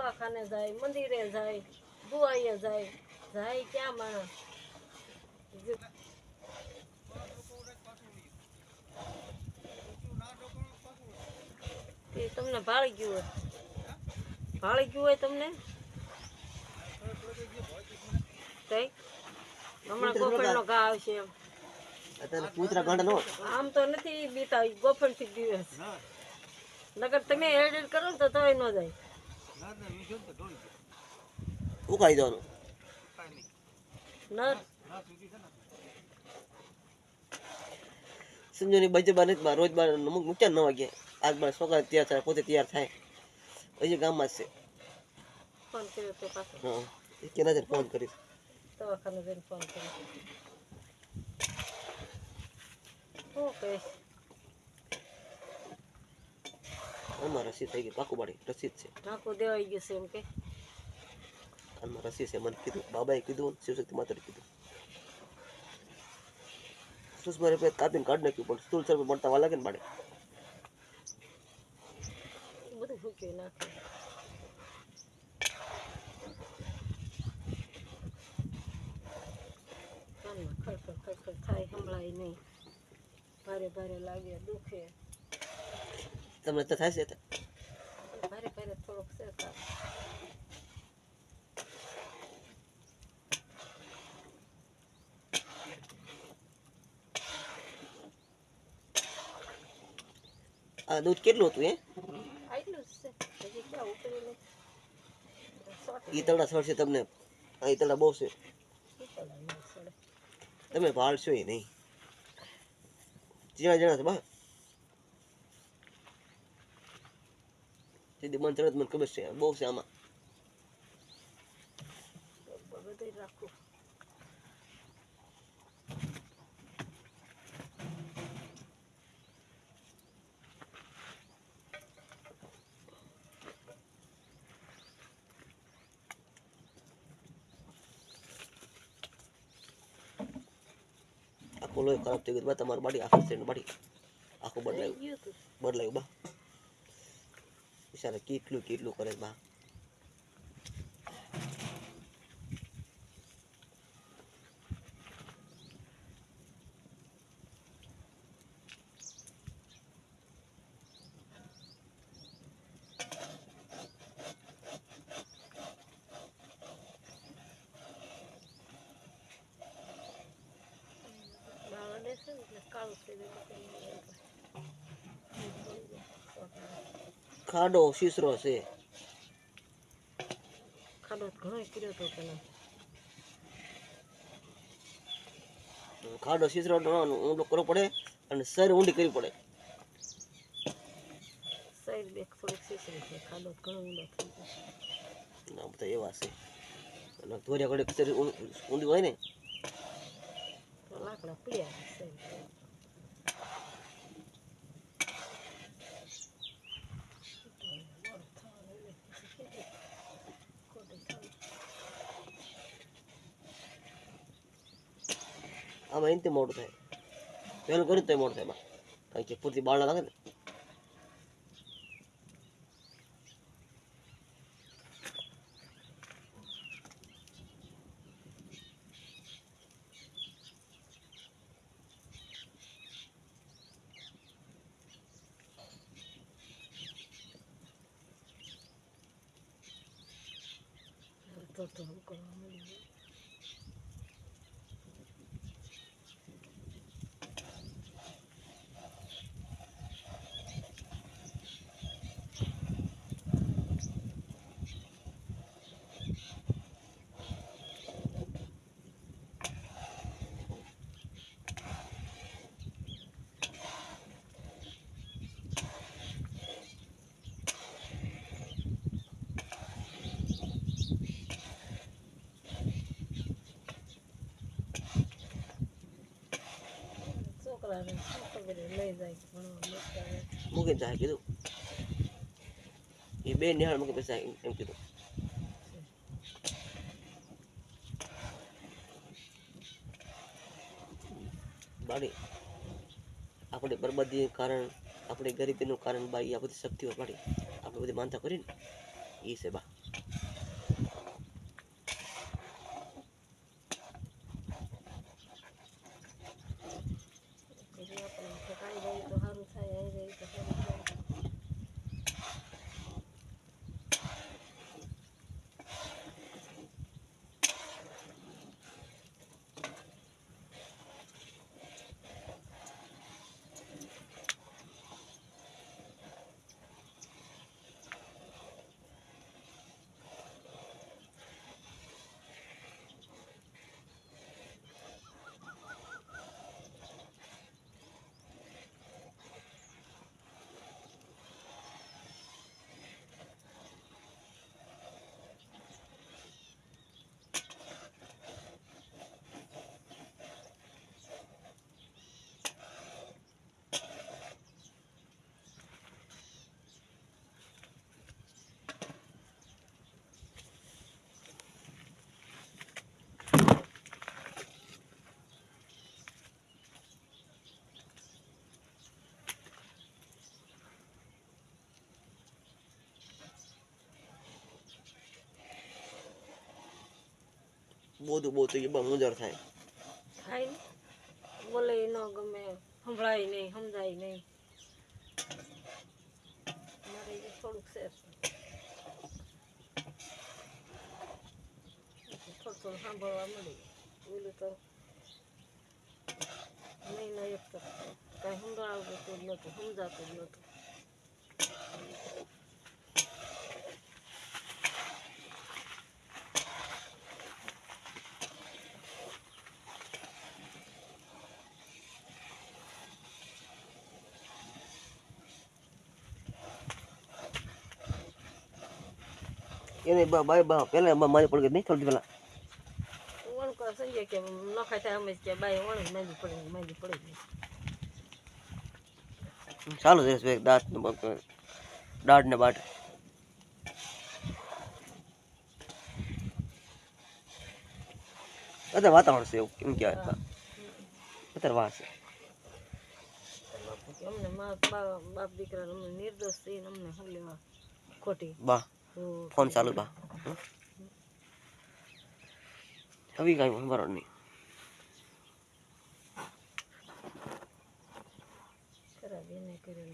દવાખાને જાય, મંદિરે જાય, દુઆઈએ જાય, જાય ક્યાં માણસ? એ તમને ભાળી ગયું હોય, તમને કઈ હમણાં ગોફણનો ઘા આવશે એમ. કૂતરા ગાંડા નો આમ તો નથી બીતા, ગોફણ થી દિવસ નગર તમે એડિટ કરો ને તો તોય ન જાય. ઉકાઈ દેવાનું સંજોની બજે બાર નથી રોજ બાર મૂક્યા 9 વાગે આજ બાર છોકરા તૈયાર થાય પોતે તૈયાર થાય હજી ગામમાં છે. ફોન કર્યો તો પાછો હા કેના છે ફોન કરી દવાખાને જઈને ફોન કર્યો. શું કહીશ? આમાં રસી થઈ ગઈ પાકું પાડી રસી છે. ઢાંકું દેવાઈ ગયું છે એમ કે આમાં રસી છે મને કીધું બાબાએ કીધું શિવશક્તિ માતાએ કીધું. સુષ્મા રૂપિયા કાપીને કાઢ નાખ્યું પણ સ્ટૂલ સર મળતા વાર લાગે ને પાડે બધું ફૂંકી નાખે. ખડખડ ખડખડ થાય સંભળાય નહીં, ભારે ભારે લાગે, દુખે. તમને તો થાય છે ભારે ભારે થોડોક છે તાપ. આ દૂધ કેટલું હતું આટલું જ છે હજી ક્યાં ઉતરી નહીં. ઈ તળા સડશે તમને આ તળા બહુ છે તમે ભાળશો એ નહીં જીણા જણા છે બા સીધી મન ચડત મને ખબર છે બહુ છે આમાં બધું રાખવું. આખું લોહી ખરાબ થઈ ગયું બા તમારું બાડી આખું છે બાડી આખું બદલાયું બા બિચારા કેટલું કેટલું કરે બા ખાડો શીસરો છે ખાડો ઘણો કર્યો હતો પેલા ખાડો શીસરો ઊંડો કરવો પડે અને સર ઊંડી કરવી પડે સાઈડ બેક થોડીક શીસરી છે ખાડો ઘણો ઊંડો થઈ ગયો ના બધા એવા છે અને ધોરિયા ઘડે સર ઊંડી હોય ને તો લાકડા પીડ્યા સાઈડ આમાં એનથી મોડું થાય પહેલું કર્યું તો મોડું થાય કારણ કે પૂરતી બાળા લાગે ને તો કરવા મળી લઈ જાય મૂકીને જાય કીધું એ બે નિહાળ મૂકી પછી એમ કીધું બાળી આપણે બરબાદીનું કારણ આપણે ગરીબીનું કારણ બા આ બધી શક્તિઓ બાળી આપણે બધી માનતા કરીને એ છે બા બોધું બહુ થઈ ગયું મુંજર થાય. થાય ને બોલે ન ગમે, સંભળાય નહીં, સમજાય નહીં. મારે એ થોડુંક છે થોડું સાંભળવા મળી. ઓલું તો મહિનો એક તો કાંઈ સંભળાવતું જ નહોતું, સમજાતું જ નહોતું. એને બાય પહેલા મારી પડી ગઈ નહીં થોડી પેલા વણકો સંજય કે નખાય થાય અમે કે બાય વણ માંદી પડી ગઈ. ચાલુ છે દાંત દાઢ ને બાટ અત્યારે વાતાવરણ છે એવું કેમ કહેવાય અત્યારે વાહ છે. અમને બાપ દીકરા અમને નિર્દોષ થઈને અમને શું લેવા ખોટી બા ફોન ચાલુ બા હવે કાંઈ ખબર નહીં. ખરાબ એને કરેલ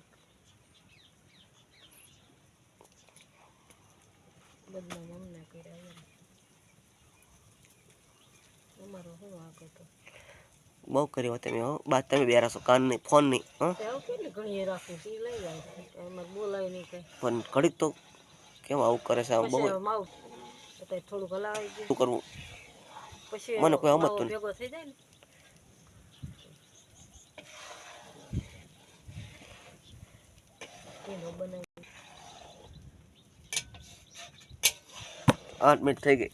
બદનામ અમને કર્યા. અમારો શું વાંક હતો? બહુ કરી વાત તમે હો બાત તમે બેરા છો કાન નહીં ફોન નહીં હો આવું કેટલી ઘણી રાખું છે એ લઈ જાય એમાં બોલાય નહીં કંઈ. પણ ઘડીક તો કેમ આવું કરે છે આમ બહુ પછી માવું અત્યારે થોડુંક હલાવી દે શું કરવું પછી મને કોઈ માવો સમજતું નહીં. ભેગો થઈ જાય ને એનો બનાવી 8 મિનિટ થઈ ગઈ.